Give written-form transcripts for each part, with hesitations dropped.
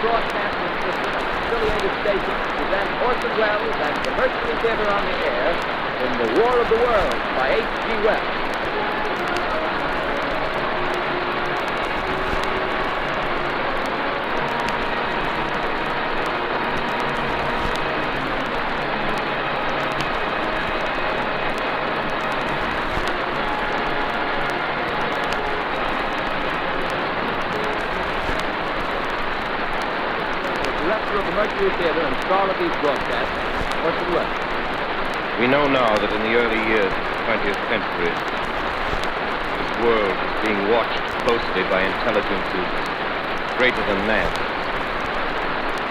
broadcasting system and affiliated stations present Orson Welles and the Mercury Theater on the air in The War of the Worlds by H.G. Wells. Director of the Mercury Theater and star of these broadcasts, Orson Welles. We know now that in the early years of the 20th century, this world is being watched closely by intelligences greater than man,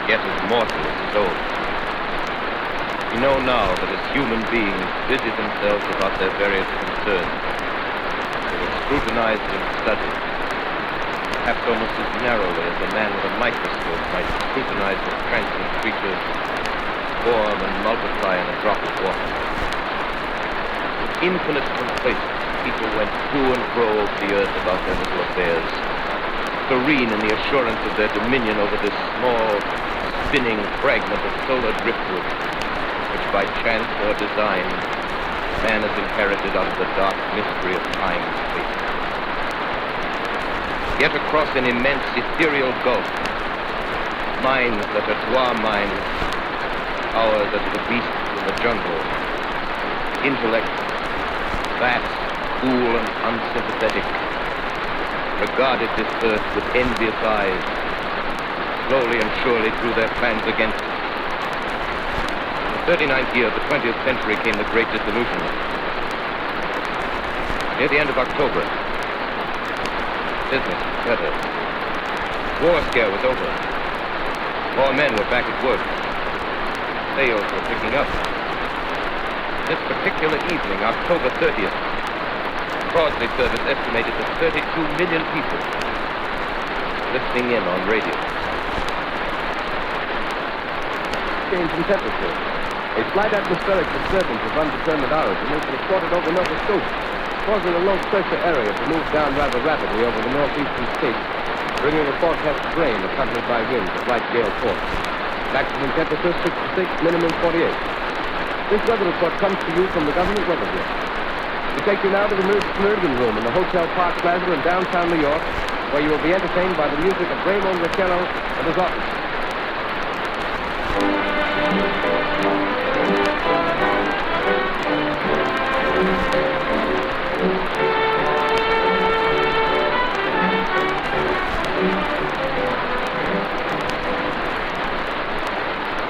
yet as mortal as souls. We know now that as human beings busy themselves about their various concerns, they will scrutinize and study, perhaps almost as narrowly as a man with a microscope might scrutinize the transient creatures form and multiply in a drop of water. With infinite complacence, people went to and fro over the earth about their little affairs, serene in the assurance of their dominion over this small, spinning fragment of solar driftwood, which by chance or design, man has inherited out of the dark mystery of time and space. Yet across an immense ethereal gulf, minds that are to our minds ours as the beasts in the jungle, intellect, vast, cool, and unsympathetic, regarded this earth with envious eyes, slowly and surely drew their plans against it. In the 39th year of the 20th century came the Great Disillusionment. Near the end of October, business was better. War scare was over. More men were back at work. Sales were picking up. This particular evening, October 30th, Broadway service estimated that 32 million people listening in on radio. Change in temperature. A slight atmospheric disturbance of undetermined origin has been reported over Nova Scotia, causing a low pressure area to move down rather rapidly over the northeastern states, bringing a forecast of rain accompanied by winds of light gale force. Maximum temperature 66, minimum 48. This weather report comes to you from the government weather bureau. We take you now to the Meridian Room in the Hotel Park Plaza in downtown New York, where you will be entertained by the music of Raymond Riccello and his orchestra.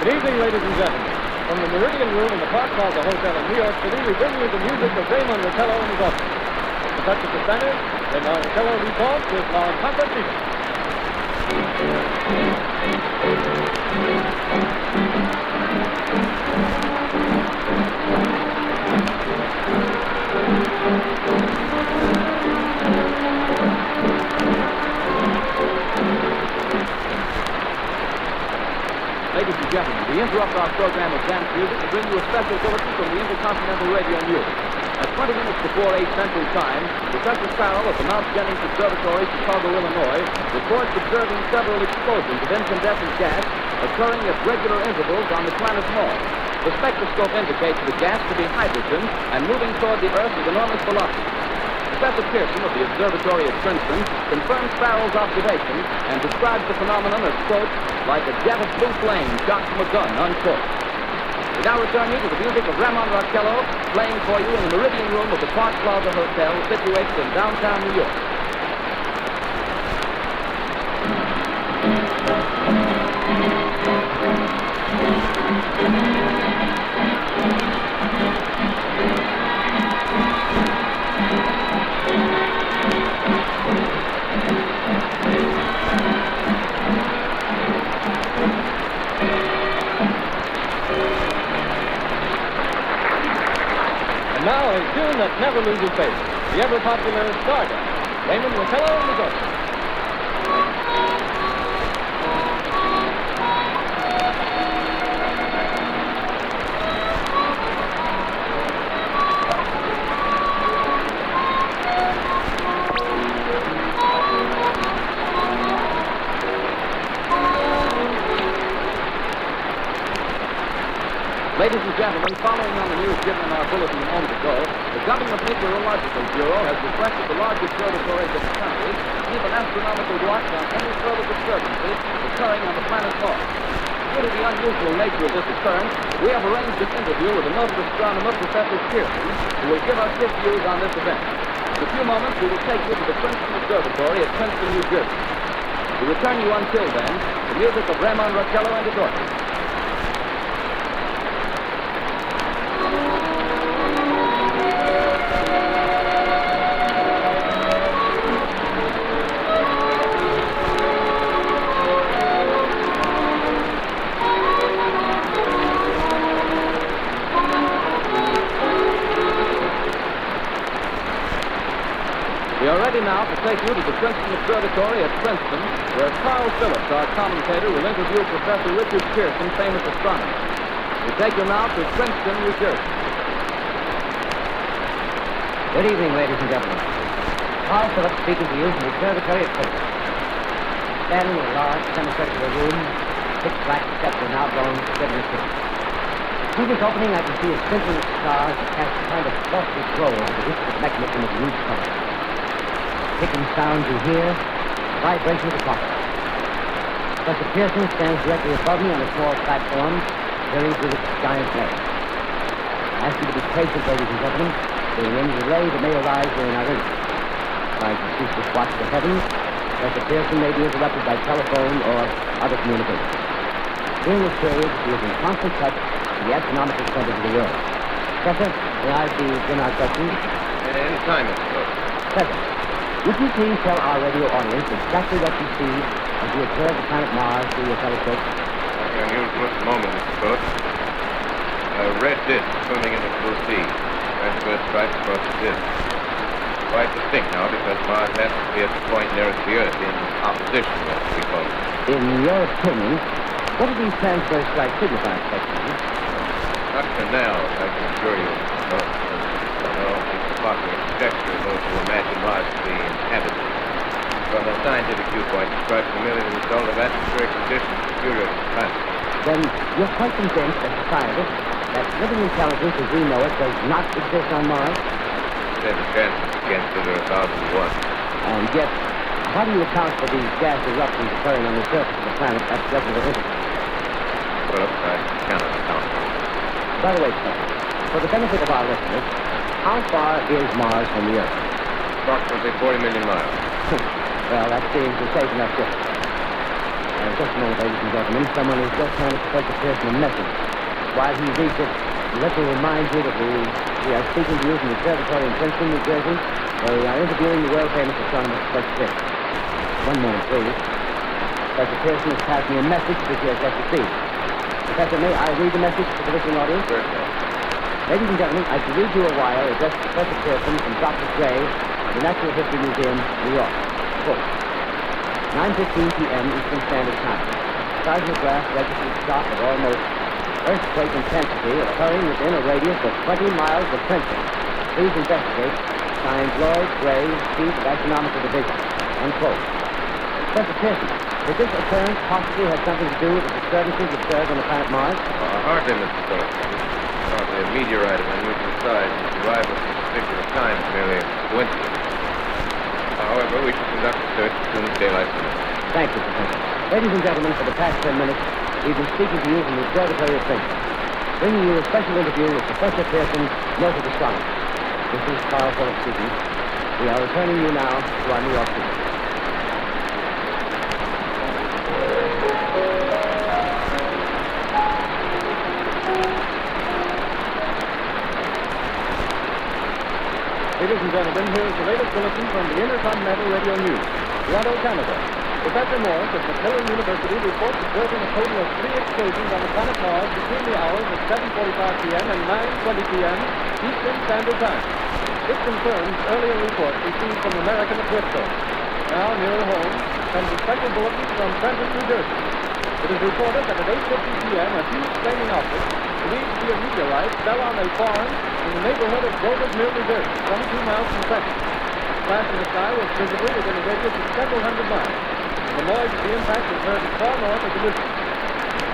Good evening, ladies and gentlemen. From the Meridian Room in the Park Plaza Hotel in New York City, we bring you the music of Raymond Riccello and his orchestra. The touch at the center, Raymond Riccello reports with La Compagnia. Ladies and gentlemen, we interrupt our program of dance music to bring you a special bulletin from the Intercontinental Radio News. At 20 minutes before 8 Central Time, Professor Farrell of the Mount Jennings Observatory, Chicago, Illinois, reports observing several explosions of incandescent gas occurring at regular intervals on the planet Mars. The spectroscope indicates the gas to be hydrogen and moving toward the Earth with enormous velocity. Professor Pearson of the observatory at Princeton confirms Farrell's observations and describes the phenomenon as, quote, like a jet of blue flame shot from a gun, unquote. We now return you to the music of Raymond Riccello, playing for you in the Meridian Room of the Park Plaza Hotel, situated in downtown New York. Now, a tune that never loses faith, the ever-popular Stardust, Raymond Riccello and his orchestra. Ladies and gentlemen, following on the news given in our bulletin a moment ago, the Government Meteorological Bureau has requested the large observatories of the country to keep an astronomical watch on any further disturbances occurring on the planet Mars. Due to the unusual nature of this occurrence, we have arranged an interview with the noted astronomer, Professor Pearson, who will give us his views on this event. In a few moments, we will take you to the Princeton Observatory at Princeton, New Jersey. We return you until then the music of Raymond Rochello and his orchestra. We are ready now to take you to the Princeton Observatory at Princeton, where Carl Phillips, our commentator, will interview Professor Richard Pearson, famous astronomer. We take you now to Princeton, New Jersey. Good evening, ladies and gentlemen. Carl Phillips speaking to you from the Observatory at Princeton. Standing in a large semicircular room, pitch black steps are now blown steadily through. Through this opening, I can see a sprinkling of stars that cast a kind of frosty glow over the intricate mechanism of the huge comet. Ticking sounds you hear, the vibration of the clock. Professor Pearson stands directly above me on a small platform, peering through the giant lens. I ask you to be patient, ladies and gentlemen. During any delay that may arise during our interview. Trying to ceaseless watch the heavens, Professor Pearson may be interrupted by telephone or other communication. During this period, he is in constant touch with the astronomical centers of the world. Professor, may I begin our questions? Any time, Mr. Phillips. Professor, would you please tell our radio audience exactly what you see as you observe the planet Mars through your telescope? An unusual moment, Mr. Phillips. A red disk swimming in the blue sea. Transverse stripes across the disk. Quite distinct now because Mars has to be at the point nearest the Earth in opposition, as we call it. In your opinion, what do these transverse stripes signify, Professor? Not for now, I can assure you. No, it's popular conjecture those who imagine Mars to be inhabited. From a scientific viewpoint, the stripes are merely the result of atmospheric conditions peculiar to the planet. Then you're quite convinced as a scientist that living intelligence as we know it does not exist on Mars? There's a chance against it or 1,001. And yet, how do you account for these gas eruptions occurring on the surface of the planet at regular intervals? Phillips, I cannot account for it. By the way, sir, for the benefit of our listeners, how far is Mars from the Earth? Approximately 40 million miles. Well, that seems a safe enough distance. Just a moment, ladies and gentlemen. Someone is just handed Professor Pearson a message. While he reads it, let me remind you that we are speaking to you from the observatory in Princeton, New Jersey, where we are interviewing the world-famous astronomer, Professor Pearson. One moment, please. Professor Pearson has passed me a message which he has just received. Professor, may I read the message to the listening audience? Certainly. Ladies and gentlemen, I can read you a wire addressed to Professor Pearson from Dr. Gray of the Natural History Museum, New York. Quote, 9:15 p.m. Eastern Standard Time. Seismograph registers shock of almost earthquake intensity occurring within a radius of 20 miles of Princeton. Please investigate. Signed Lloyd Gray, Chief of Astronomical Division. Unquote. Professor Pearson, does this occurrence possibly have something to do with the disturbances observed on the planet Mars? Hardly, Mr. Phillips. Probably a meteorite of unusual size whose arrival at this particular time is merely a coincidence. However, we shall conduct a search as soon as daylight permits. Thank you, Professor. Ladies and gentlemen, for the past 10 minutes, we've been speaking to you from the observatory of Princeton, bringing you a special interview with Professor Pearson, noted astronomer. This is Carl Phillips speaking. We are returning you now to our New York studio. Ladies and gentlemen, here is the latest bulletin from the Intercontinental Radio News. Toronto, Canada. Professor Morris of Macmillan University reports observing a total of 3 explosions on the planet Mars between the hours of 7:45 p.m. and 9:20 p.m. Eastern Standard Time. This confirms earlier reports received from American observatories. Now, nearer home, comes a special bulletin from Trenton, New Jersey. It is reported that at 8:50 p.m. a huge flaming object, believed to be a meteorite, fell on a farm in the neighborhood of Grover's Mill, New Jersey, 22 miles from Trenton. The flash in the sky was visible within a radius of several hundred miles. The noise of the impact was heard far north of the distance.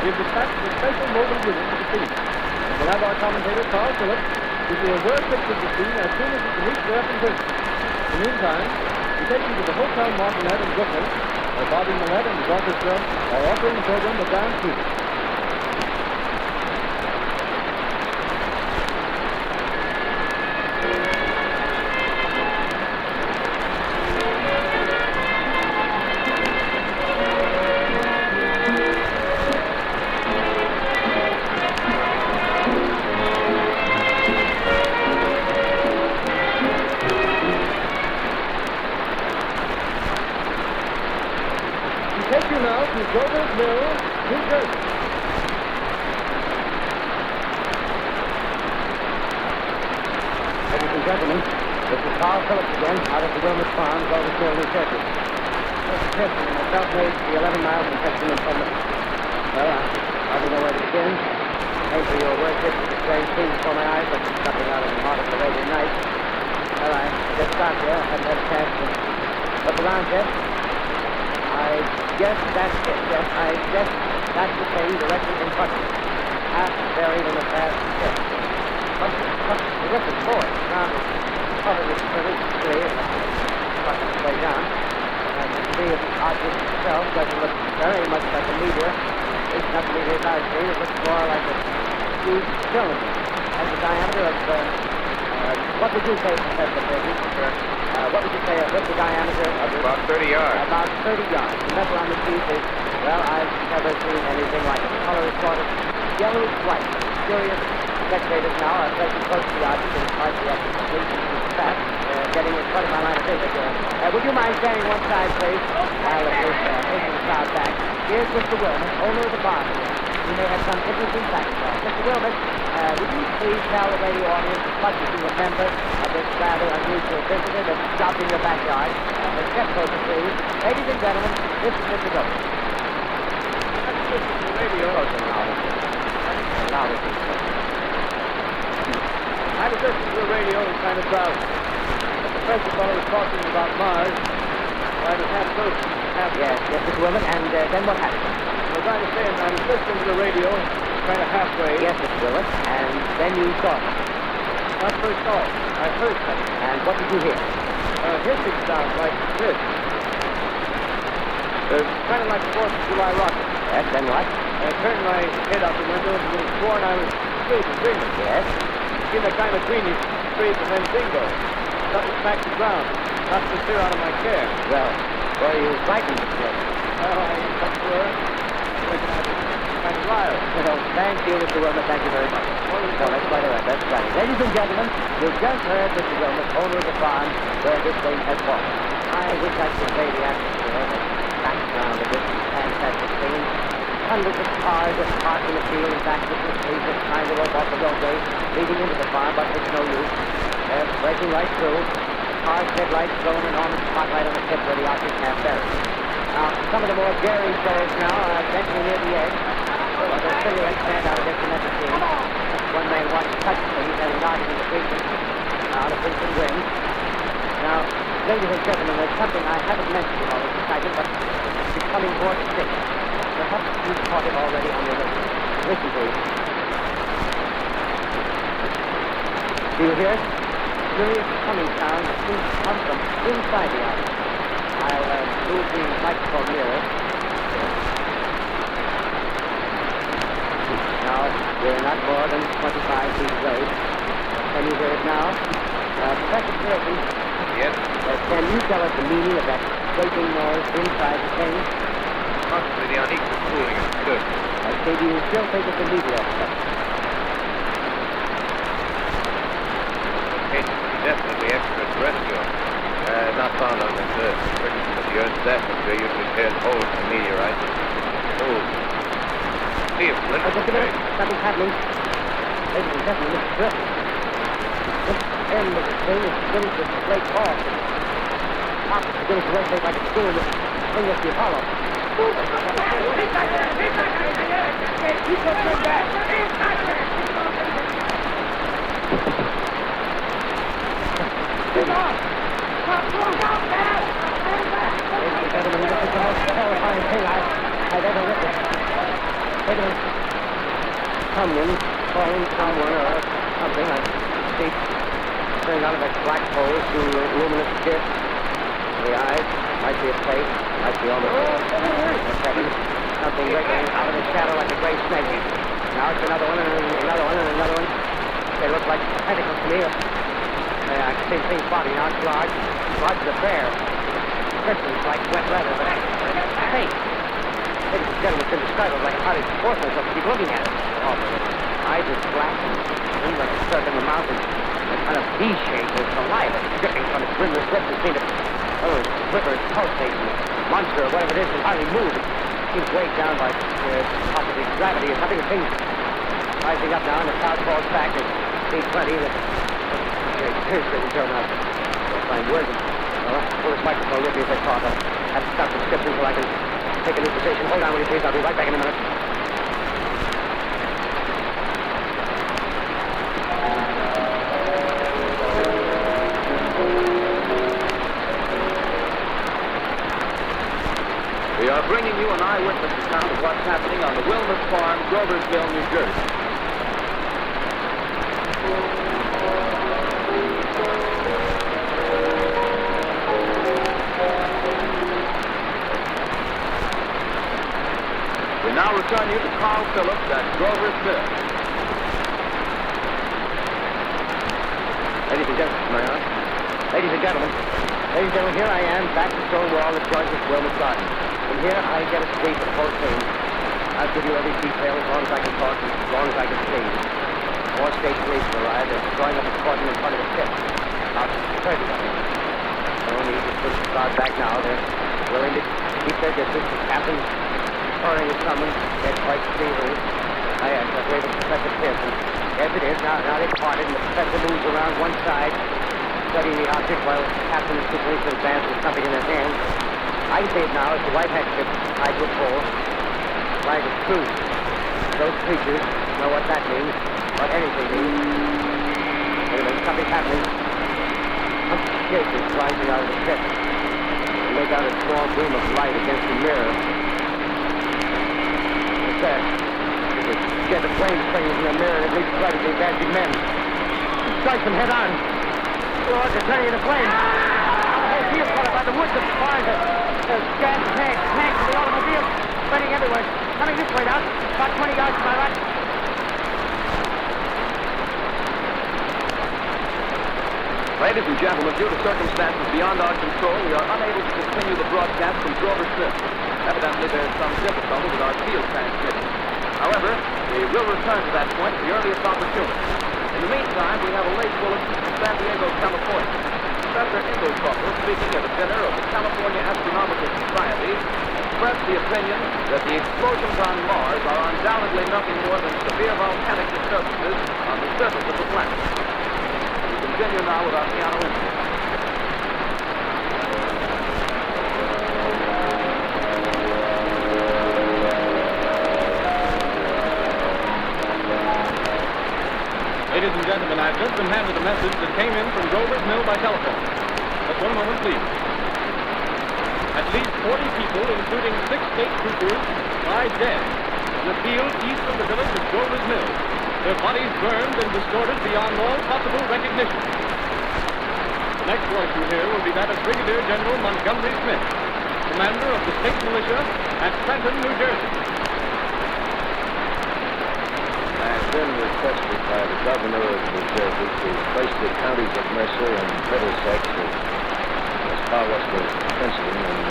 We have dispatched a special mobile unit to the scene. We'll have our commentator, Carl Phillips, give you a word picture of the scene as soon as he can reach there from prison. In the meantime, we take you to the Hotel Martinet in Brooklyn, where Bobby Millett and his orchestra are offering the program of dance music. Take you now to Grover's Mill, New Jersey. Ladies and gentlemen, this is Carl Phillips again, out at the Wilmot Farm, Grover's Mill, New Jersey. Mr. Pearson and myself made the 11 miles in 16 and 10 minutes. Well, I hardly know where to begin. Thanks for your word picture of the strange scenes before my eyes, like something out of the heart of the Arabian Nights. Well, I just got here. I haven't had a chance to look around yet. I guess that's it. Yes, I guess that's the thing directly in front of me. Half buried in a vast pit. Terrific force. Ground is covered with pretty clear. It's way down. And I can see the object itself doesn't look very much like a meteor. It's not the meteor I've seen. It looks more like a huge cylinder. Has a diameter of, what would you say, Professor Percy? What would you say, what's the diameter of it? About 30 yards. About 30 yards. The metal on the teeth is, well, I've never seen anything like it. The color is sort of yellowish white. Curious spectators now are placing close to the object and try to complete the fact, getting in front of my line of vision. Would you mind standing one side, please? While it is taking the crowd back. Here's Mr. Wilmot, owner of the bar here. He may have some interesting facts. Mr. Wilmot, would you please tell the radio audience as much as you remember of this rather unusual visitor that's stopped in your backyard? Step closer, please. Ladies and gentlemen, this is Mr. Wilmot. Let's listen to the radio. Closer now. Louder, please. I was listening to the radio and kind of drowsy. The professor fellow was talking about Mars. I was half asleep. Yes, Mr. Wilmot, and then what happened? As I was saying, I was listening to the radio, kind of halfway. Yes, Mr. Wilmot, and then you saw it. Not first off. I heard something. And what did you hear? Hissing sounds like this. Kind of like the 4th of July rocket. Yes, then what? I turned my head out the window and was sworn I was asleep and dreaming. Yes. In a kind of greenish streak and then bingo. Something smacked the ground. Knocked the fear out of my chair. Well, were you frightened, Mr. Wilmot? Well, I'm not sure. Thinking I was kind of wild. Well, thank you, Mr. Wilmot. Thank you very much. No, that's quite all right. That's right. Ladies and gentlemen, you've just heard Mr. Wilmot, owner of the farm where this thing has fallen. I wish I could convey the atmosphere, the background of this fantastic scene. Hundreds of cars are parked in the field and back to the street just trying to rope off the roadway leading into the farm, but it's no use. They're breaking right through. Cars' headlights throw an enormous spotlight on the pit where the object half buried. Now, some of the more daring souls now are venturing near the edge. While their cigarettes stand out against the metal scene. One man watched touch things and nodded in the precinct. Now, the precinct wins. Now, ladies and gentlemen, there's something I haven't mentioned in all this excitement, but it's becoming more distinct. Perhaps you've caught it already on your lips. Listen, please. Do you hear it? Curious humming sound that seems to come from inside the object. I'll move the microphone nearer. Now, we're not more than 25 feet away. Can you hear it now? Professor Pearson. Yes? Can you tell us the meaning of that scraping noise inside the thing? Possibly the unequal cooling of the surface. Do you still think it's a meteor? It's definitely extraterrestrial. Not found on this Earth. Friction of the Earth's atmosphere usually tears holes in meteorites. Oh. See if Flint Just a minute. Something's happening. Ladies and gentlemen, this is terrific. This end of the thing is beginning to break off. The top is beginning to rotate like a spoon. The thing must be hollow. Ladies and gentlemen, this is the most terrifying thing I've ever witnessed. Wait a minute. Onions. falling someone or something. I see turning out of that black hole through a luminous disc. The eyes might be a face, might be almost a second. Something wriggling out of the shadow like a gray snake. Now it's another one, and another one, and another one. They look like tentacles to me. I can see the thing's body now. It's large. Large as a bear. Crystals like wet leather, but faint. Ladies and gentlemen, it's indescribable. Like how it's forcing myself to keep looking at it. Oh, eyes are black and like a circle in the mouth is a kind of V-shape with saliva dripping from its rimless lips. It seems to quiver, pulsate, and monster or whatever it is can hardly move. It seems weighed down by possibly gravity or something. The thing's rising up now, and the cloud falls back. It seems plenty. Seriously, ladies and gentlemen, I'll find words. Pull this microphone with me as I talk. I'll have to stop the script until I can take a new position. Hold on, will you please? I'll be right back in a minute. We are bringing you an eyewitness account of what's happening on the Wilmus Farm, Groversville, New Jersey. We now return you to Carl Phillips at Grover's Mill. Ladies and gentlemen, may I? Ladies and gentlemen, here I am, back to stone wall that joins this Wilmus Garden. From here, I get a sweep of the whole thing. I'll give you every detail as long as I can talk and as long as I can see. More state police have arrived. They're drawing up a cordon in front of the pit. About 30 of them. No need to push the crowd back now. They're willing to keep their distance. The captain's pouring his summons. They're quite feverish. I've waited for Professor Pearson. Yes, it is. Now they've parted, and the professor moves around one side, studying the object while the captain and two policemen advance with something in their hands. I can see it now. It's a white handkerchief tied to a pole. Flag of truce. Those creatures know what that means, what anything means. Wait a minute, something's happening. Something shape is rising out of the pit. They make out a small beam of light against the mirror. What's that? It's a jet of flame springs in the mirror and it leaps right at the advancing men. It strikes them head on. Oh, they're turning into flames. The field caught up by the woods of the barn. There's gas tanks, the automobiles spreading everywhere. Coming this way now, about 20 yards to my right. Ladies and gentlemen, due to circumstances beyond our control, we are unable to continue the broadcast from Grover's Mill. Evidently, there's some difficulty with our field transmission. However, we will return to that point at the earliest opportunity. In the meantime, we have a late bulletin from San Diego, California. Professor Ingleshofer, speaking at a dinner of the California Astronomical Society, expressed the opinion that the explosions on Mars are undoubtedly nothing more than severe volcanic disturbances on the surface of the planet. We continue now with our piano instrument. Ladies and gentlemen, I've just been handed a message that came in from Grover's Mill by telephone. Just one moment, please. At least 40 people, including 6 state troopers, lie dead in a field east of the village of Grover's Mill. Their bodies burned and distorted beyond all possible recognition. The next voice you hear will be that of Brigadier General Montgomery Smith, commander of the state militia at Trenton, New Jersey. I've been requested by the governor of New Jersey to place the counties of Mercer and Middlesex as far west as Princeton and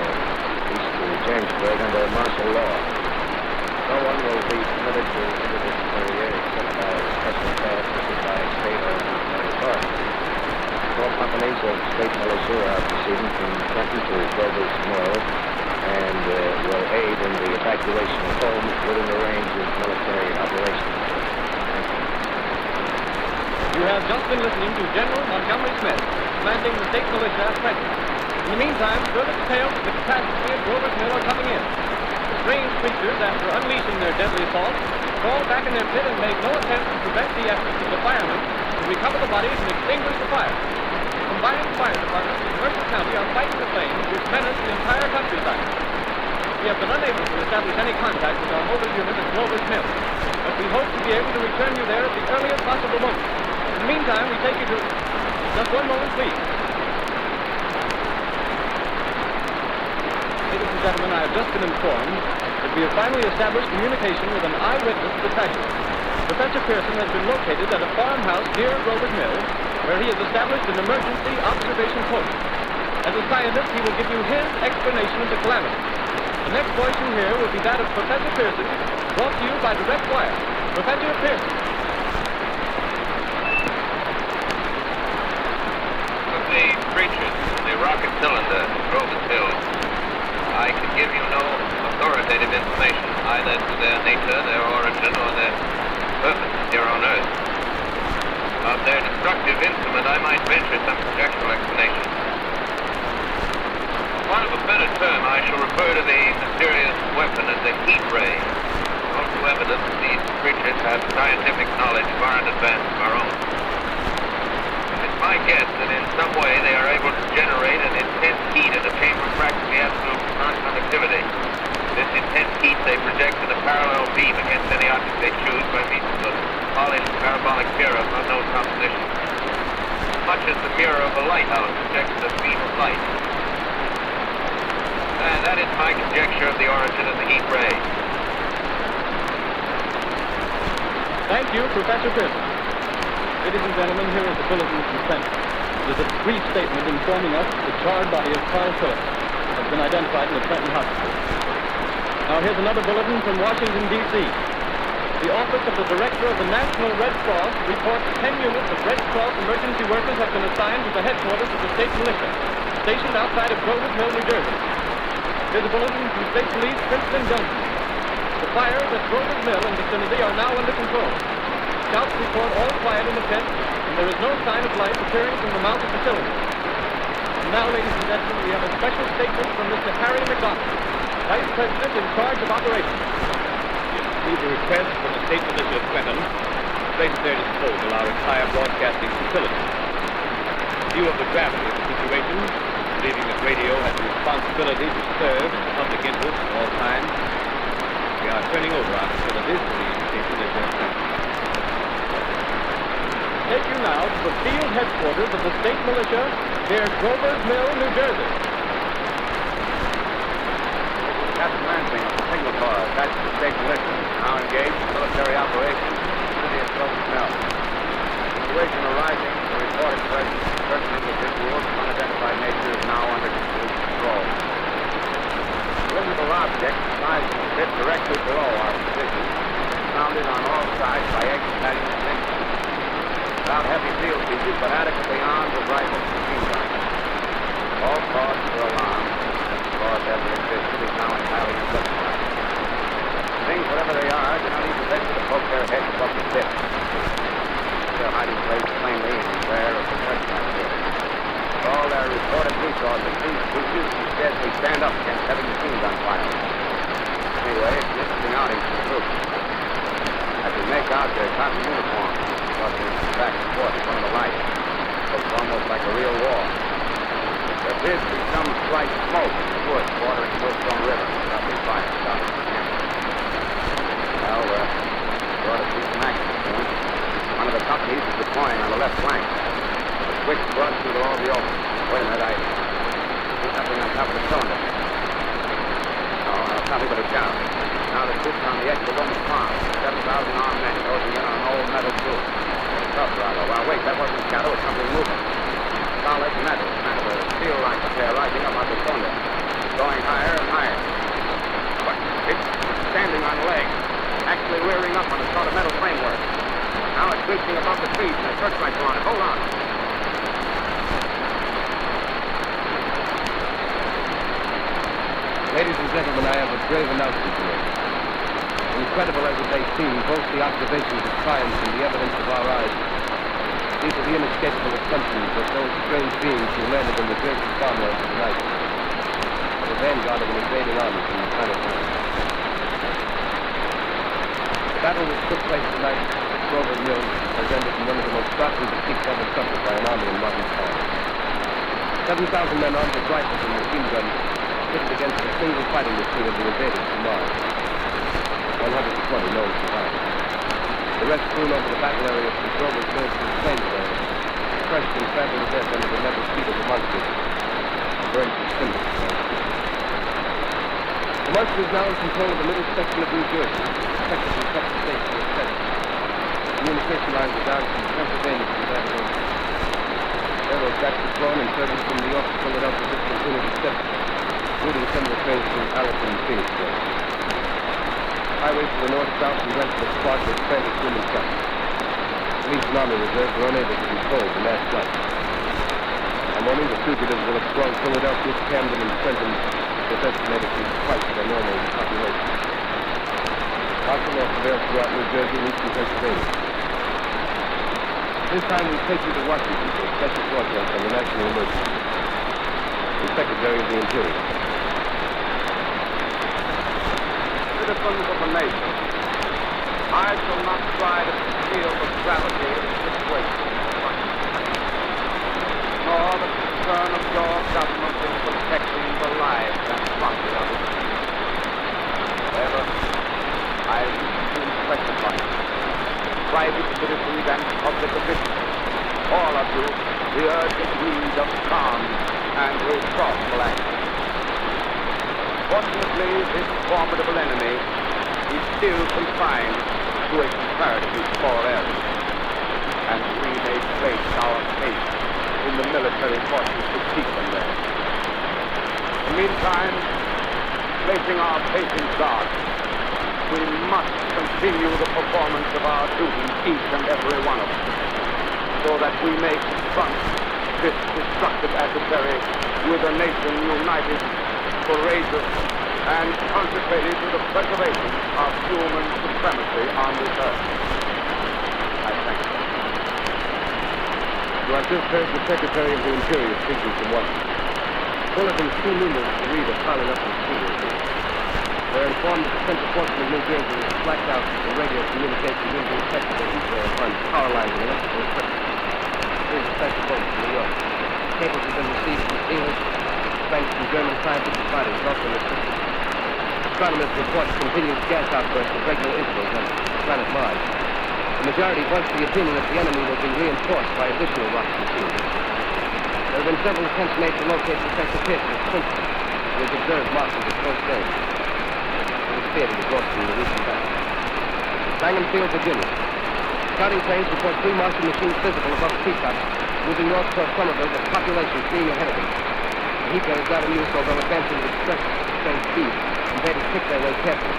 east to Jamesburg under martial law. No one will be permitted to enter this area except by special pass issued by state or county authorities. 4 companies of state militia are proceeding from Trenton to Grover's Mill and will aid in the evacuation of homes within the range of military operations. You have just been listening to General Montgomery Smith, commanding the state militia at Trenton. In the meantime, further details of the catastrophe at Grover's Mill are coming in. The strange creatures, after unleashing their deadly assault, crawled back in their pit and made no attempt to prevent the efforts of the firemen to recover the bodies and extinguish the fire. Combined fire departments in Mercer County are fighting the flames which menace the entire countryside. We have been unable to establish any contact with our mobile unit at Grover's Mill. but we hope to be able to return you there at the earliest possible moment. In the meantime, we take you to... Just one moment, please. Ladies and gentlemen, I have just been informed that we have finally established communication with an eyewitness to the tragedy. Professor Pearson has been located at a farmhouse near Grover's Mill, where he has established an emergency observation post. As a scientist, he will give you his explanation of the calamity. The next voice you hear will be that of Professor Pearson, brought to you by direct wire. Professor Pearson. Of the breaches in the rocket cylinder at Grover's Hill, I can give you no authoritative information, either to their nature, their origin, or their purpose here on Earth. Of their destructive instrument, I might venture some conjectural explanation. For want of a better term, I shall refer to the mysterious weapon as the heat ray. Also evident that these creatures have scientific knowledge far in advance of our own. It's my guess that in some way they are able to generate an intense heat in a chamber of practically absolute non-conductivity. This intense heat they project in a parallel beam against any object they choose by means of a polished parabolic mirror of unknown composition. Much as the mirror of a lighthouse projects a beam of light. And that is my conjecture of the origin of the heat ray. Thank you, Professor Pearson. Ladies and gentlemen, here is the bulletin from Center. It is a brief statement informing us that the charred body of Carl Phillips has been identified in the Trenton Hospital. Now here's another bulletin from Washington, D.C. The Office of the Director of the National Red Cross reports 10 units of Red Cross emergency workers have been assigned to the headquarters of the state militia, stationed outside of Grover's Mill, New Jersey. Here's a bulletin from State Police Princeton Junction. The fires at Grover's Mill and vicinity are now under control. Scouts report all quiet in the pit, and there is no sign of life appearing from the mouth of the cylinder. And now, ladies and gentlemen, we have a special statement from Mr. Harry McDonald, Vice President in charge of operations. Received a request from the State Militia of Trenton to place at their disposal our entire broadcasting facility. In view of the gravity of the situation, believing that radio has a responsibility to serve the public interest at all times, we are turning over our facilities to the State Militia of Trenton. Take you now to the field headquarters of the state militia near Grover's Mill, New Jersey. Captain Lansing of the Signal Corps, attached to the state militia, now engaged in military operations in the vicinity of Grover's Mill. Situation arising from the reported presence of certain individuals of unidentified nature is now under complete control. The visible object, the size of the pit directly below our position, is surrounded on all sides by egg battalions of Indians. Without heavy field pieces, but adequately armed with rifles and machine guns. All cause for alarm, as far as ever existed, is now entirely unjustified. Things, whatever they are, do not even venture to poke their heads above the pit. Their hiding place plainly in the glare of the searchlight here. For all their reported resources, these creatures can scarcely stand up against heavy machine gun fire. Anyway, it's an interesting outing for the troops. As we make out their cotton uniforms, crossing back and forth in front of the light. Looks almost like a real war. There appears to be some slight smoke in the woods bordering the Millstone River. Nothing fire south of the camp. Well, we're going to see some action soon. One of the companies is deploying on the left flank. The switch runs through all the open. Wait a minute, I see something on top of the cylinder. No, it's nothing but a job. Now the troops on the edge of the Roman farm. 7,000 armed men closing in on an old metal tube. Tough, Bravo. Well, wait, that wasn't shadow, it's something moving. Solid metal, kind of a steel like affair rising up out the cylinder. Going higher and higher. But it's standing on legs, actually rearing up on a sort of metal framework. Now it's reaching above the trees and the searchlights are on it. Hold on. Ladies and gentlemen, I have a grave announcement to make. Incredible as it may seem, both the observations of science and the evidence of our eyes lead to the inescapable assumption that those strange beings who landed in the Jersey farmlands tonight are the vanguard of an invading army from the planet Earth. The battle which took place tonight at Grover Mill has ended in one of the most startling defeats ever suffered by an army in modern times. 7,000 men armed with rifles and machine guns pitted against a single fighting machine of the invaders from Mars. 120 known survivors. The rest strewn over the battle area from Grover's Mills to Plainsboro, crushed and trampled to death under the metal feet of the monsters, and burned to cinders. The monster is now in control of the middle section of New Jersey, effectively kept the state to its center. Communication lines are down from Pennsylvania to Arizona. Railroad tracks are flown and service from New York to Philadelphia discontinued except including some of the trains from Allison and Phoenixville. Highways to the north-south and west of the spot with frantic human traffic. Police and Army reserves were unable to control the mass flight. By morning, the fugitives will have swung Philadelphia, Camden, and Trenton, which was estimated to be twice their normal population. Martial law prevails throughout New Jersey and eastern Pennsylvania. This time we take you to Washington for a special broadcast on the national emergency. The Secretary of the Interior. Citizens of the nation, I shall not try to conceal the gravity of the situation, nor the concern of your government in protecting the lives and property of its people. However, I wish to impress upon you, private citizens and public officials, all of you, the urgent need of calm and resourceful action. Fortunately, this formidable enemy is still confined to a comparatively small area, and we may place our faith in the military forces to keep them there. In the meantime, placing our faith in God, we must continue the performance of our duties, each and every one of us, so that we may confront this destructive adversary with a nation united, courageous, and consecrated to the preservation of human supremacy on this earth. I thank you. You have just heard the Secretary of the Interior speaking from Washington. Bulletins too numerous to read are piling up in studios here. They're informed that the central portion of New Jersey is blacked out for radio communications into the sector of Israel upon power lines and electrical equipment. Here's a special bulletin from New York. Cables have been received from English, French, and German scientific bodies also in the system. Astronomers report continued gas outbursts at regular intervals on planet Mars. The majority voiced the opinion that the enemy will be reinforced by additional rocket machines. There have been several attempts made to locate Professor Pearson at Princeton, who has observed Martians at close range. He was feared of exhaustion in the recent battle. Langenfield, Virginia. Scouting planes report 3 Martian machines visible above the treetops, moving north toward Somerville with population fleeing ahead of them. The Heat is not in use, although advancing with express speed, invaders pick their way carefully.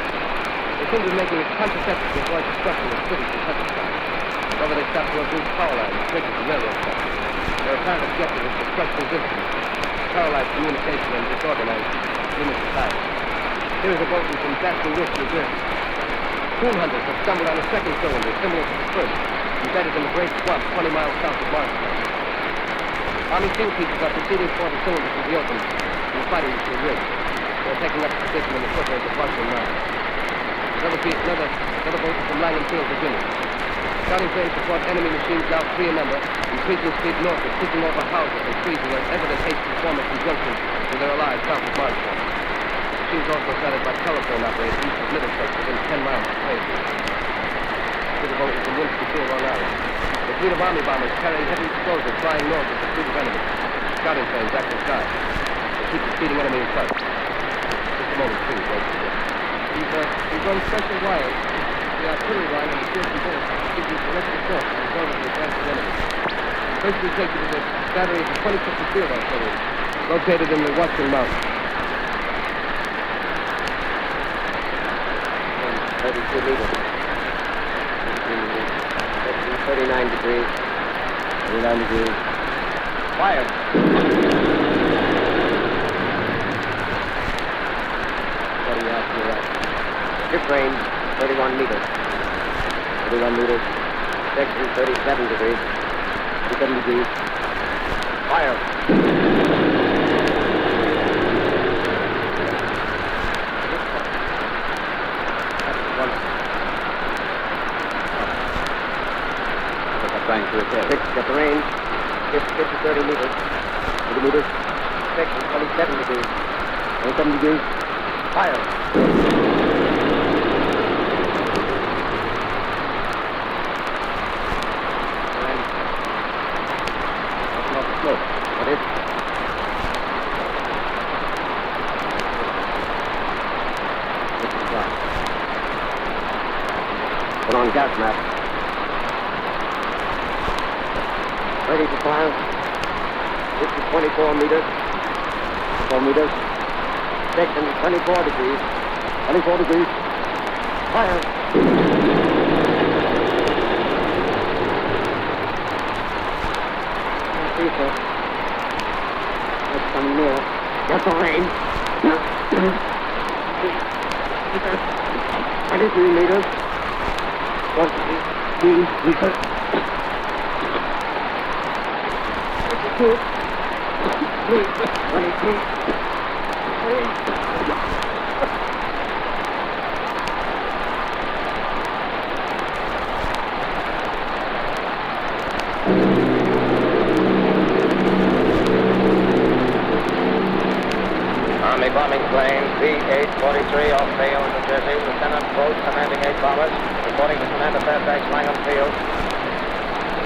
They seem to be making a conscious effort to avoid destruction of cities and countryside. However, they stop to abuse power lines, bridges, and railroad tracks. Their apparent objective is destruction of industry, paralyze communication, and disorganize human society. Here is a bulletin from Jackson Ridge, New Jersey. Coon hunters have stumbled on a second cylinder, similar to the first, embedded in the great swamp 20 miles south of Marshall. Army field pieces are proceeding toward the cylinders in the open and fighting to the ridge. They're taking up a position in the foothills of Washington Mountain. Another bulletin from Langenfield, Virginia. Scouting planes report enemy machines now 3 a number, increasing speed northward, creeping over houses and trees in an evident haste to form a conjunction with their allies south of Marshall. Machines also sighted by telephone operators east of Middlesex within 10 miles of Plainview. The bulletin from Winston, Long Island. A fleet of Army bombers carrying heavy explosives flying north with the fleet of enemies. Scouting planes back to the sky. They keep the speeding enemy in sight. Just a moment, please. Wait for this. We've run special wires. The artillery line and the Pearson bullets give you direct support to the zone of the advancing enemy. First we take you to the battery of the 25th Field Artillery, located in the Washington Mountains. 32 meters. 39 degrees. 39 degrees. Fire! 40 yards to your right. Ship range, 31 meters. 31 meters. Section 37 degrees. 37 degrees. Fire! Trying to attack. 6, got the range. 50, 30 meters. 30 meters. Section 27 degrees. 27 degrees. Fire! gas mask. Ready to fire. This is 24 meters. 4 meters. Section 24 degrees. 24 degrees. Fire. See, sir. Let's come nearer. Get the rain. 23 meters. 23 meters. 22. 23. 23. Army bombing plane B-843 off Bayonne, New Jersey. Lieutenant Boat commanding 8 bombers. Reporting to Commander Fairfax, Langham Field.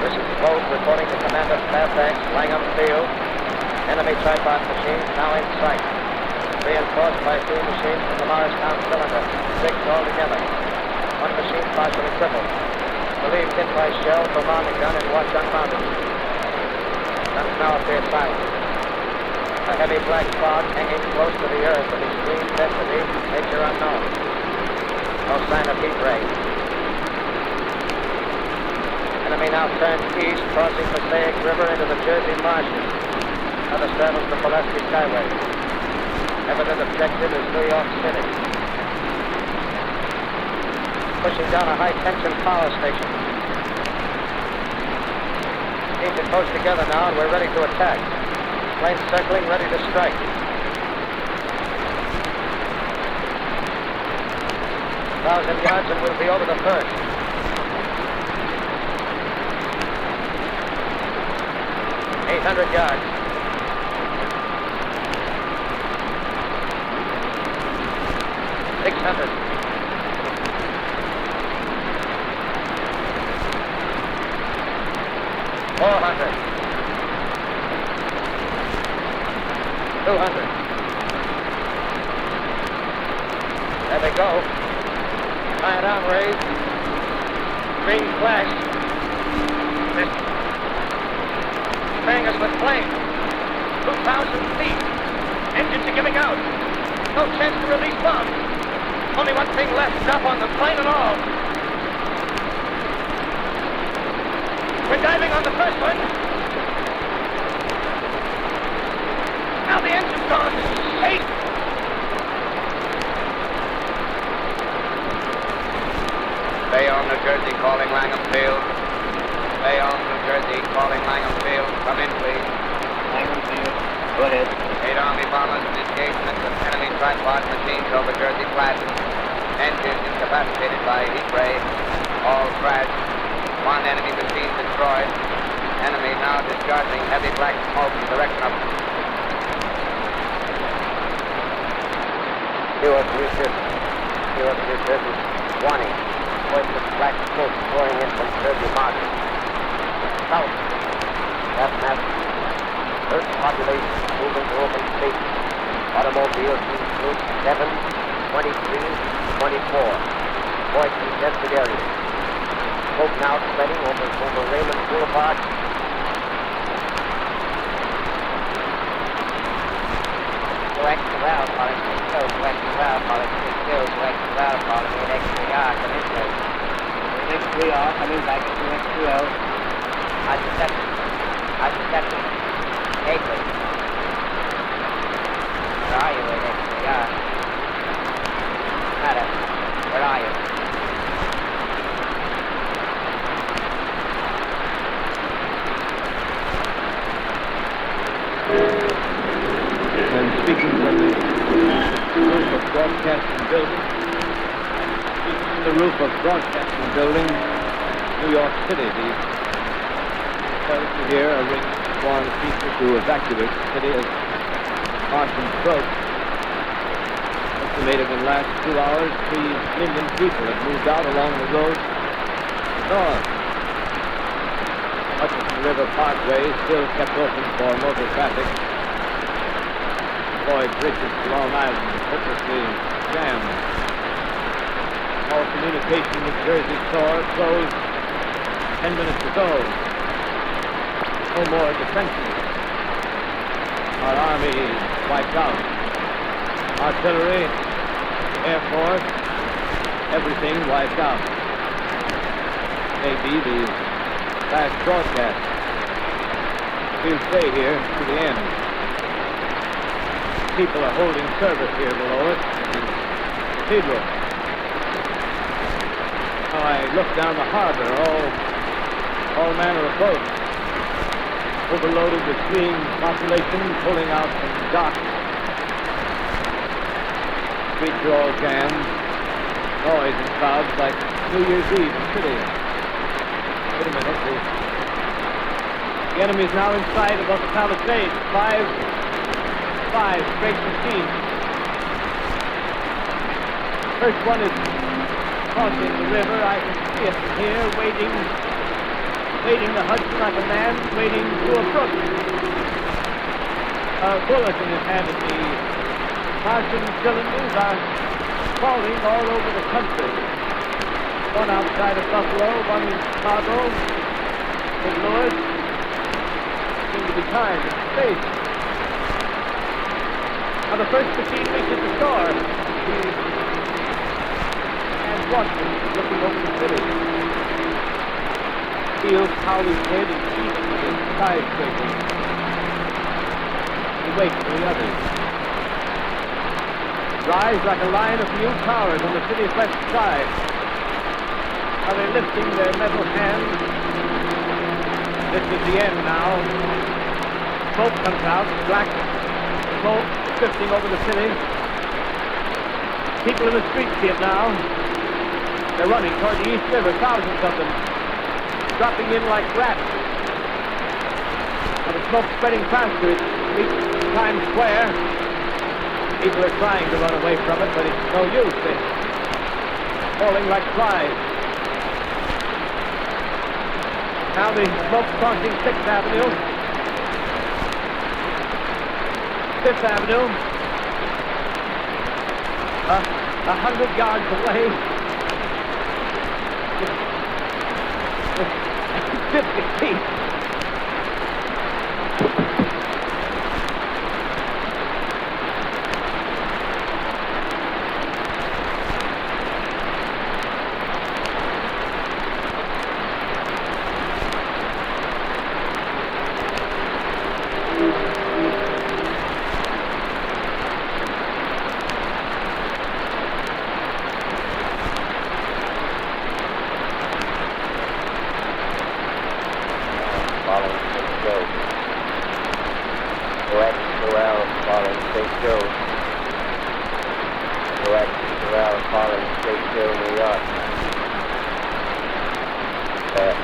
This is Boat reporting to Commander Fairfax, Langham Field. Enemy tripod machines now in sight. Reinforced by 2 machines from the Morristown cylinder. 6 altogether. 1 machine partially crippled. Believed hit by shell from army gun in Watchung Mountain. Guns now appear silent. A heavy black fog hanging close to the earth of extreme density, nature unknown. No sign of heat ray. Enemy now turns east, crossing Passaic River into the Jersey marshes. Other straddles the Pulaski Skyway. Evident objective is New York City. Pushing down a high-tension power station. Teams are close together now, and we're ready to attack. Plane circling, ready to strike. Thousand yards and we'll be over the first. $800 yards. $600. $400. 200. There they go. Fire down, raised. Green flash. This spraying us with flame. 2,000 feet. Engines are giving out. No chance to release bombs. Only one thing left. Drop on the plane and all. We're diving on the first one. Now the engine's gone. Hey! Bayonne, New Jersey, calling Langham Field. Bayonne, New Jersey, calling Langham Field. Come in, please. Langham Field. Go ahead. 8 Army bombers in engagement with enemy tripod machines over Jersey Flats. Engines incapacitated by heat ray. All crashed. 1 enemy machine destroyed. Enemy now discharging heavy black smoke in the direction of Newark, New Jersey. Newark, New Jersey. Warning. Poisonous black smoke pouring in from Jersey Market. South. Gas mask. Earth population moving to open space. Automobiles being route 7, 23, 24. Avoid congested areas. Smoke now spreading over Raymond Boulevard. Direct well, calling to still, direct well, calling to still, direct well, calling to XVR, come in place. XVR, coming back to XQL. Intercepted. Gateway. Where are you in XVR? Matter. Where are you? And speaking from the roof of Broadcasting Building, New York City, the authorities here are warning people to evacuate the city as arson broke. Estimated in the last 2 hours, 3 million people have moved out along the road north. Hudson River Parkway is still kept open for motor traffic. Floyd Bridges to Long Island hopelessly jammed. All communication with Jersey Shore closed 10 minutes ago. No more defenses. Our army wiped out. Artillery, Air Force, everything wiped out. Maybe the last broadcast. We'll stay here to the end. People are holding service here below us in the cathedral. Now I look down the harbor, all manner of boats, overloaded with fleeing population pulling out from the docks. Streets are all jammed. Noise and crowds like New Year's Eve in the city. Wait a minute, the enemy's now in sight above the palisades. Five straight machines. First one is crossing the river. I can see it from here, wading the Hudson like a man wading through a brook. A bullet in his hand. The Martian cylinders are falling all over the country. One outside of Buffalo, one in Chicago, St. Louis. Seem to be timed in space. Now the first machine reaches the shore. And Watson is looking over the city. Feels Howley's head is beating with his skyscrapers. He waits for the others. Rise like a line of new towers on the city's west side. Are they lifting their metal hands? This is the end now. Smoke comes out, black smoke drifting over the city. People in the streets see it now. They're running toward the East River, thousands of them, dropping in like rats. Now the smoke's spreading faster. It reaches Times Square. People are trying to run away from it, but it's no use. They're falling like flies. Now the smoke's crossing 6th Avenue. 5th Avenue. 100 yards away. 50 feet.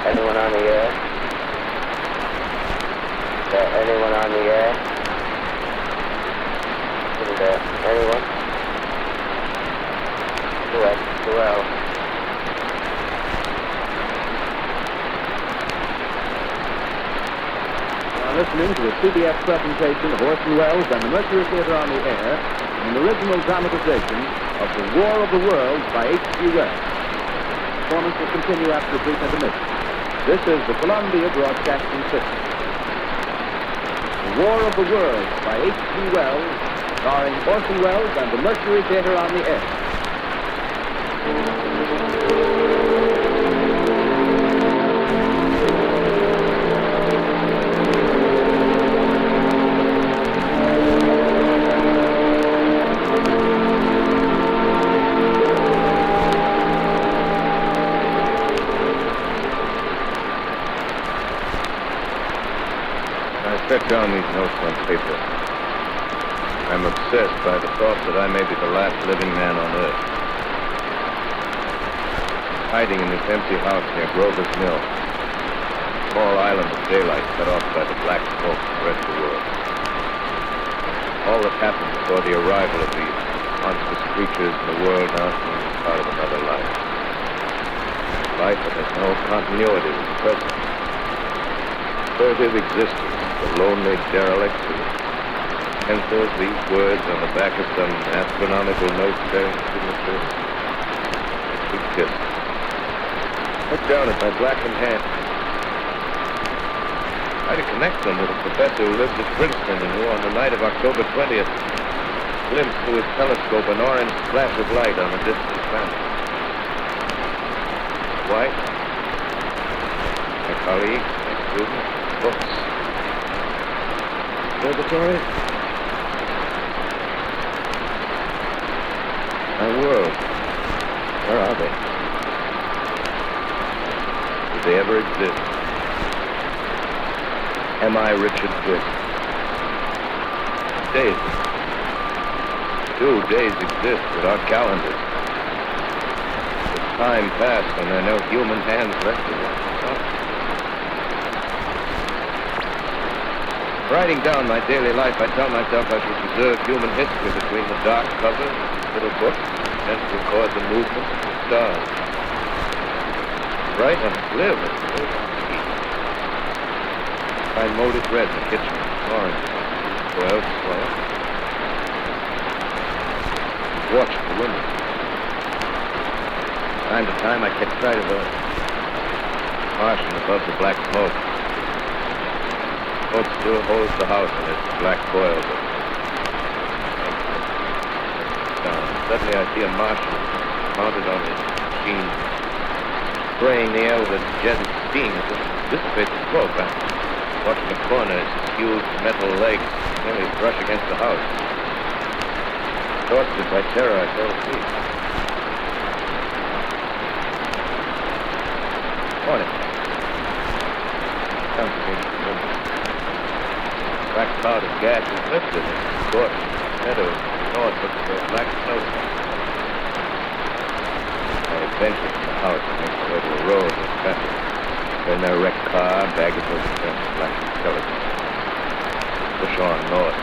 Anyone on the air? Is there anyone on the air? Is there anyone? Correct, well. Now listening to a CBS presentation of Orson Welles and the Mercury Theatre on the air, an original dramatization of The War of the Worlds by H.G. Wells. The performance will continue after a brief intermission. This is the Columbia Broadcasting System. The War of the Worlds by H.G. Wells, starring Orson Welles and the Mercury Theatre on the air. Set down these notes on paper. I'm obsessed by the thought that I may be the last living man on Earth. Hiding in this empty house near Grover's Mill. A small island of daylight cut off by the black smoke from the rest of the world. All that happened before the arrival of these monstrous creatures in the world now seems part of another life. Life that has no continuity with the present. Furtive existence. The lonely derelict who pencils these words on the back of some astronomical note-bearing signature. He kiss. Look down at my blackened hand. Try to connect them with a professor who lives at Princeton and who, on the night of October 20th, glimpsed through his telescope an orange flash of light on a distant planet. White. My colleague, my student, books. Observatory. My world. Where are they? Did they ever exist? Am I Richard Twist? Days. 2 days exist without calendars. The time passed when there are no human hands left in it. Writing down my daily life, I tell myself I should preserve human history between the dark covers, little books, and record the movement of the stars. Write and live and live and eat. Find molded red in the kitchen, orange, boiled slow. Watch the window. Time to time I catch sight of a Martian above the black smoke. Smoke still holds the house in its black coil, but down. Suddenly I see a Martian mounted on his machine, spraying the air with a jet of steam as it dissipates the smoke. I watch in the corner as his huge metal legs nearly brush against the house. Exhausted by terror, I fell asleep. Morning. Comes against the window. Black cloud of gas is lifted and scorched meadows north of the black snow. I venture from the house and make my way to a road with traffic. Then their wrecked car, baggage over the black skeleton. Push on north.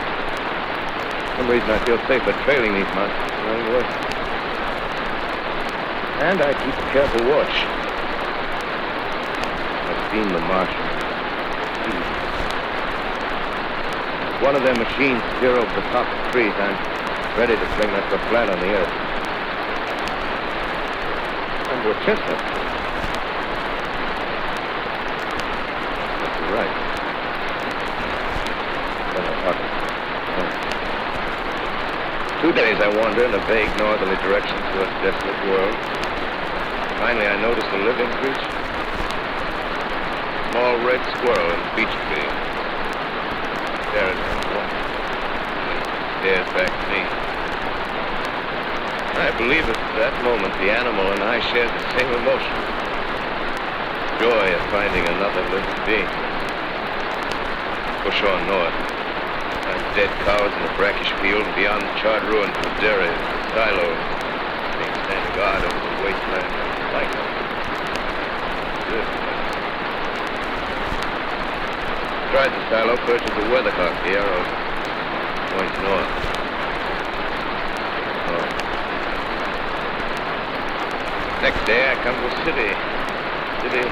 For some reason I feel safer trailing these monsters than going west. And I keep a careful watch. I've seen the Martians. One of their machines steer over the top of the trees. I'm ready to fling that flat on the earth. Under a chestnut. That's right. Then I'm talking. 2 days I wander in a vague northerly direction through a desolate world. Finally I notice a living creature. Small red squirrel in a beech tree. Stares at me. Stares back at me. I believe at that moment the animal and I shared the same emotion. Joy of finding another living being. Push on north. Like dead cows in a brackish field and beyond the charred ruins of the dairy, the silos. Things stand guard over the wasteland like this. Tried the silo, purchased a weathercock. The arrow points north. North. Next day I come to a city. City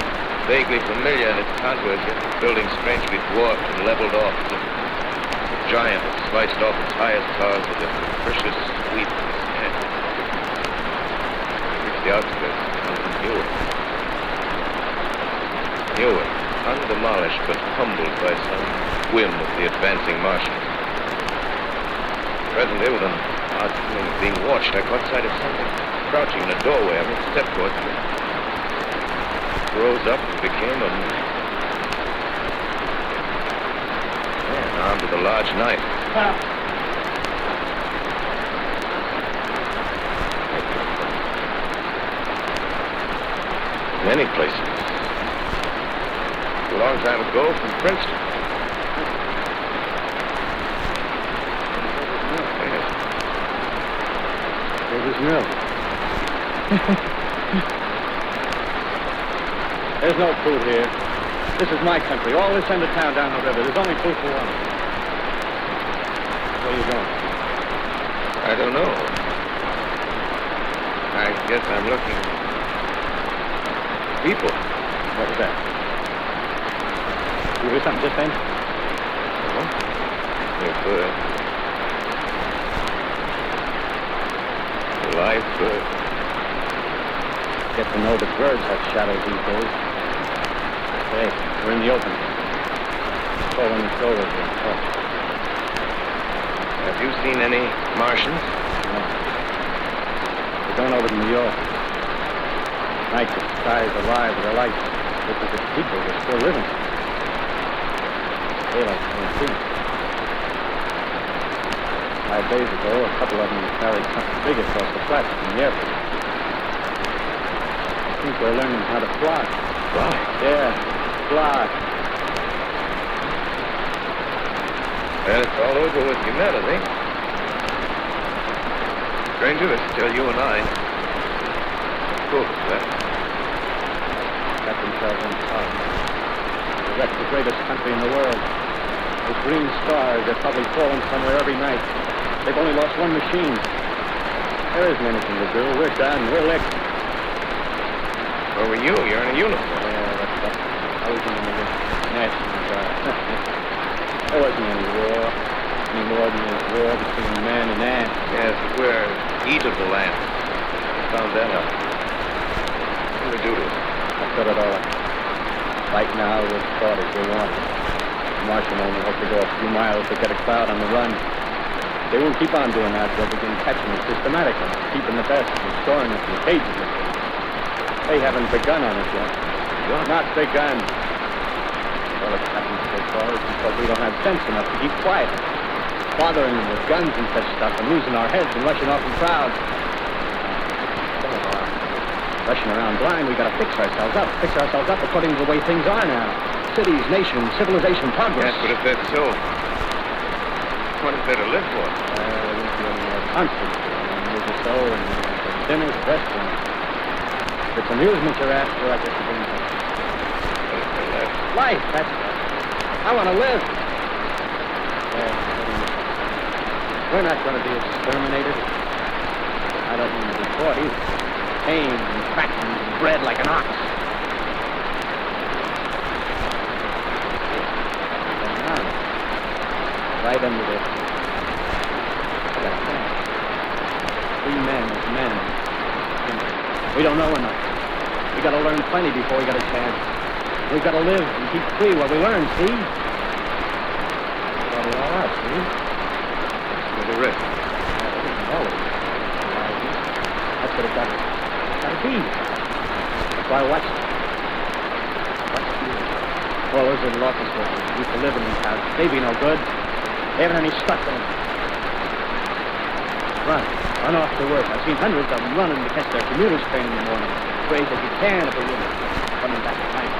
vaguely familiar in its contours, yet the building strangely dwarfed and leveled off. A giant had sliced off its highest towers with a capricious sweep of his hand. Reached the outskirts and knew it. Knew it. Undemolished but humbled by some whim of the advancing Martians. Presently, with an odd feeling of being watched, I caught sight of something crouching in a doorway. I made a step towards it. It rose up and became a man armed with a large knife. Many places. A long time ago from Princeton. Davis Mill. There's no food here. This is my country. All this end of town down the river. There's only food for one. Where are you going? I don't know. I guess I'm looking. People. What was that? You hear something just then? They're good. Live bird. get to know that birds have shadows these days. Hey, we're in the open. Fall on the shoulders and talk. Have you seen any Martians? No. We're going over to New York. Night, the sky is alive with their lights. Looks as if people are still living. Daylight, can't see. 5 days ago, a couple of them carried something big across the flats from the airport. I think they're learning how to fly. Fly? Yeah, fly. Well, it's all over with humanity. Stranger, it's still you and I. Cool, left. Got themselves on top. They wrecked the greatest country in the world. Those green stars, they're probably falling somewhere every night. They've only lost one machine. There isn't anything to do. We're done. We're licked. Where were you? You're in a uniform. Yeah, that's right. I was in the National Guard. There wasn't any war. Any more than a war between man and ant. Yes, but we're eatable ants. Found that out. What do we do to it? I cut it all up. Right now, we're caught as they want. The Martian only hope to go a few miles to get a crowd on the run. They won't keep on doing that. They'll begin catching it systematically, keeping the best and storing it in cages. They haven't begun on it yet. Not begun. Well, it's happened so far is because we don't have sense enough to keep quiet. Bothering them with guns and such stuff and losing our heads and rushing off in crowds. Rushing around blind, we gotta fix ourselves up according to the way things are now. Cities, nations, civilization, progress. Yes, but if that's so, what is there to live for? Concerts, movies or so, and dinners, restaurants. If it's amusement you're after, I guess you're doing that. Life, that's right. I want to live. Yeah. We're not going to be exterminated. I don't mean to be caught either. Pain and fattened and bred like an ox. Right under their feet. I got a plan. 3 men as men. We don't know enough. We got to learn plenty before we got a chance. We've got to live and keep free while we learn, see? Got it all out, see? With the risk. That's what it got to be. That's why I watched it. Well, those little office workers used to live in these houses. They be no good. They haven't any stuff in them. Run off to work. I've seen hundreds of them running to catch their commuter's train in the morning. Ways that you can if they wouldn't. Coming back at night.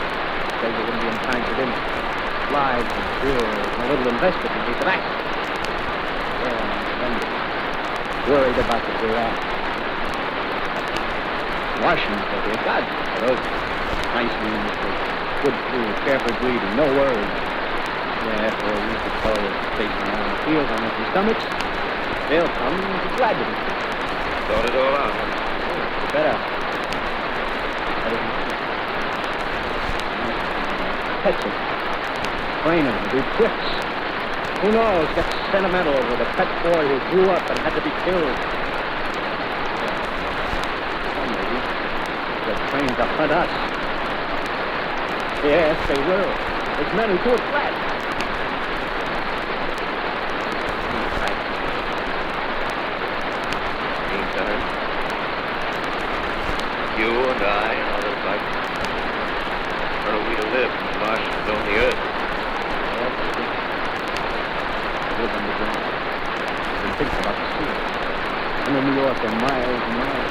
They wouldn't be in time for dinner. Lives and drills and a little investment in case of accident. Yeah, worried about the Iraq. Martians, they'll be a god for those nice meals with good food, careful breathing, no worries. Yeah, after a week or so of chasing around the fields on empty stomachs, they'll come and be glad to be. Thought it all out. You better. Catch it. Train him to do tricks. Who knows? Get sentimental over the pet boy who grew up and had to be killed. Maybe they're trained to hunt us. Yes, they will. There's men who do it flat. Meantime, you and I and others like us, where are we to live? The Martians own the Earth. Live underground. And think about the sea. Under New York, they're miles and miles.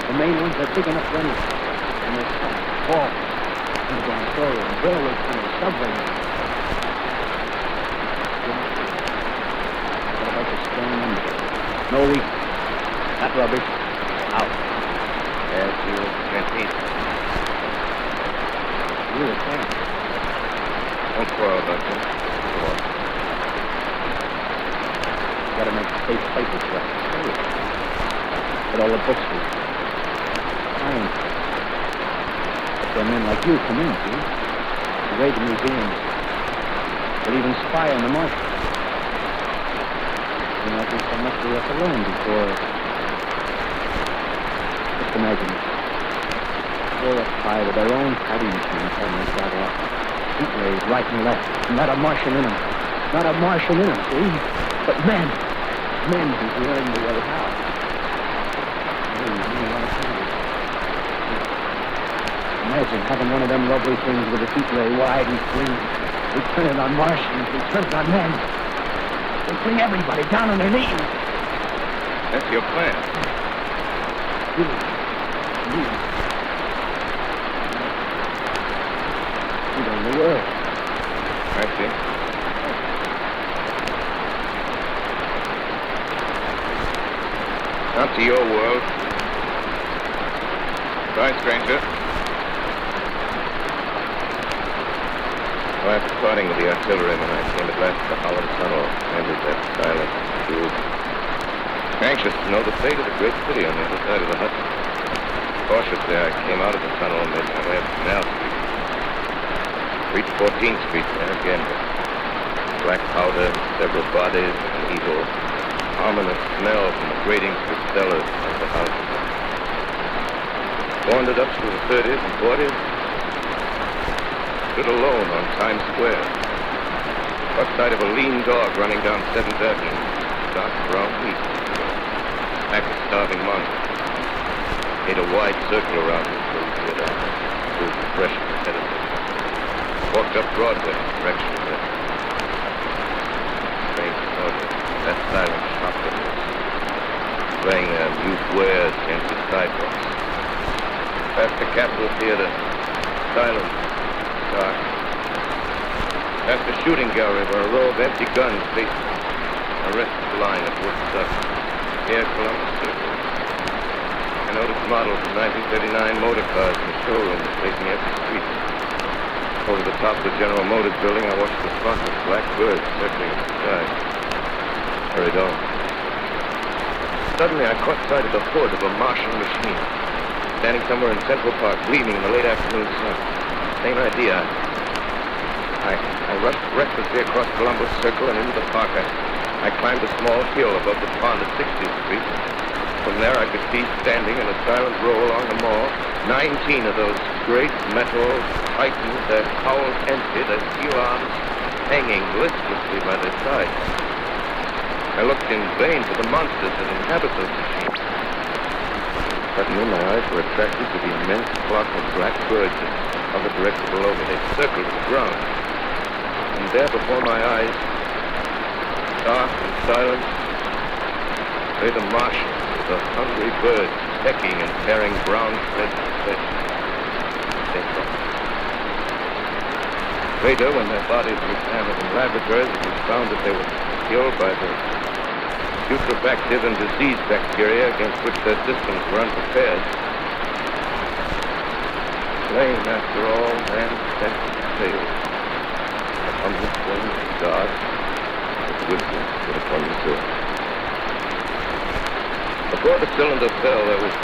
The main ones are big enough running. And they're soft, tall. Underground railroad, railroad tunnels, subway. What about the stone under? No leak. That rubbish. Out. Yes, you can't eat. You can't. Don't quarrel about that. Go on. Gotta make safe places for us to stay. But all the books we science. That's where men like you come in, see? You raid the museums. They'll even spy on the Martians. You might be so much we left alone before. Just imagine it. full of fire with their own fighting machines when they start off. Heat rays right and left. Not a Martian in them. Not a Martian in them, see? But men who've learned the way how. Imagine having one of them lovely things with a heat ray wide and clean. We turn it on Martians, we turn it on men. We bring everybody down on their knees. That's your plan. You. You own the world. I see. Not to your world. Bye, stranger. Well, after parting with the artilleryman, I came at last to the Holland Tunnel, entered that silent tube. Anxious to know the fate of the great city on the other side of the Hudson. Cautiously, I came out of the tunnel and made my way up Canal Street. Reached 14th Street there again. Black powder, several bodies, an evil, ominous smell from the grating to the cellars of the houses. Wandered up through the 30s and 40s. Stood alone on Times Square. Caught sight of a lean dog running down 7th Avenue. Dark brown meat. Pack of starving monsters. Made a wide circle around him so he could move fresh ahead of him. Walked up Broadway in the direction of the strange order. That silent shopkeepers playing their mute wares against the sidewalks. Past the Capitol Theater. Silent. Dark. Past the shooting gallery where a row of empty guns faced a restless line of wood stuff. Here, Columbus Circle. I noticed models of 1939 motor cars in the showroom facing every street. Over the top of the General Motors building, I watched the spotless black birds circling in the sky. Hurried on. Suddenly, I caught sight of the hood of a Martian machine, standing somewhere in Central Park, gleaming in the late afternoon sun. Same idea. I rushed recklessly across Columbus Circle and into the park. I climbed a small hill above the pond at 60th Street. From there, I could see, standing in a silent row along the mall, 19 of those great metal titans, their cowls empty, their steel arms hanging listlessly by their sides. I looked in vain for the monsters that inhabit those machines. Suddenly, my eyes were attracted to the immense flock of black birds that hovered directly below me. They circled the ground. And there before my eyes, dark and silent, lay the Martians, the hungry birds, pecking and tearing brown shreds of flesh. Later, when their bodies were examined in laboratories, it was found that they were killed by the putrefactive and disease bacteria against which their systems were unprepared. Slain, after all, man's sense failed. Upon this one, God, with wisdom, put upon the earth. Before the cylinder fell, there was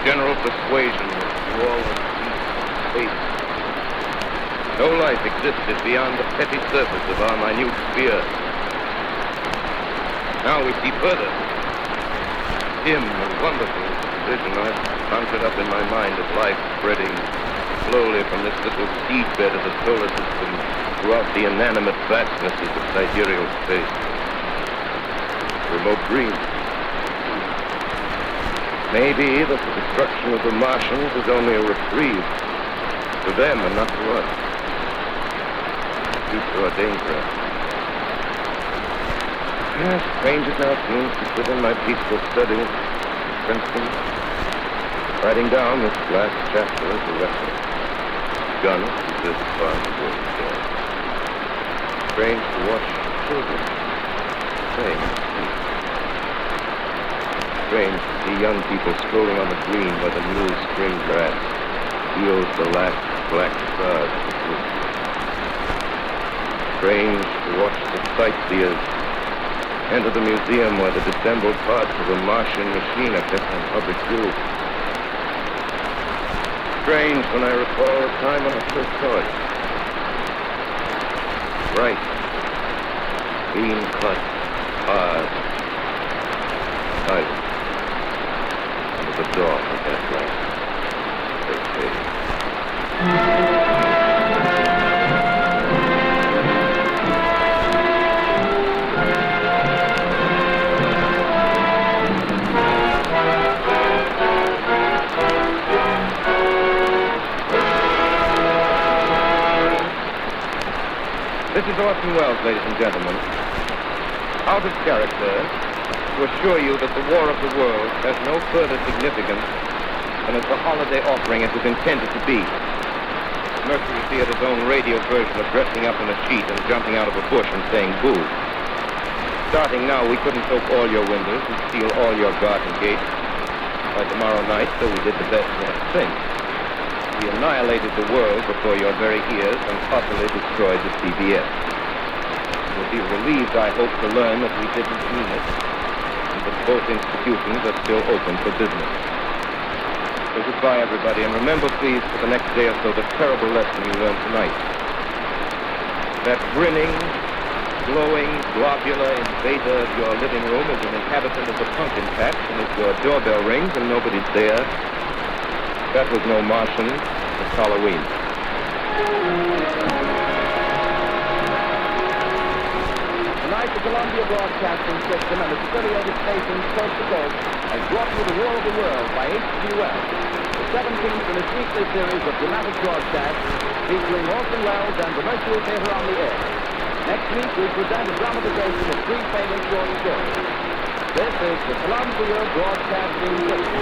general persuasion that war was peace and space. No life existed beyond the petty surface of our minute sphere. Now we see further. Dim and wonderful vision I've conjured up in my mind of life spreading slowly from this little seedbed of the solar system throughout the inanimate vastnesses of sidereal space. Remote dreams. Maybe that the destruction of the Martians is only a reprieve to them and not to us. Due to our danger. Yes, strange it now seems to sit in my peaceful study, Princeton, writing down this last chapter of the record. Gun to this far to go today. Strange to watch children playing in the street. Strange to see young people strolling on the green where the new spring grass heals the last black stars of the blue. Strange to watch the sightseers enter the museum where the disassembled parts of a Martian machine are kept on public view. Strange when I recall the time when I first saw it. Bright, clean-cut, hard, silent. The door of that glass. This is Orson Welles, ladies and gentlemen. Out of character, to assure you that the War of the Worlds has no further significance than as the holiday offering it was intended to be. Mercury Theater's own radio version of dressing up in a sheet and jumping out of a bush and saying boo. Starting now, we couldn't soak all your windows and seal all your garden gates. By tomorrow night, so we did the best we had thing. We annihilated the world before your very ears and utterly destroyed the CBS. You'll be relieved, I hope, to learn that we didn't mean it, and that both institutions are still open for business. So goodbye, everybody, and remember, please, for the next day or so, the terrible lesson you learned tonight. That grinning, glowing, globular invader of your living room is an inhabitant of the pumpkin patch, and if your doorbell rings and nobody's there, that was no Martian, it's Halloween. Tonight, the Columbia Broadcasting System and its affiliated stations coast to coast has brought you The War of the World by H.G. Wells, the 17th in its weekly series of dramatic broadcasts featuring Orson Welles and the Mercury Theater on the air. Next week, we present a dramatization of three famous short stories. This is the Columbia Broadcasting System.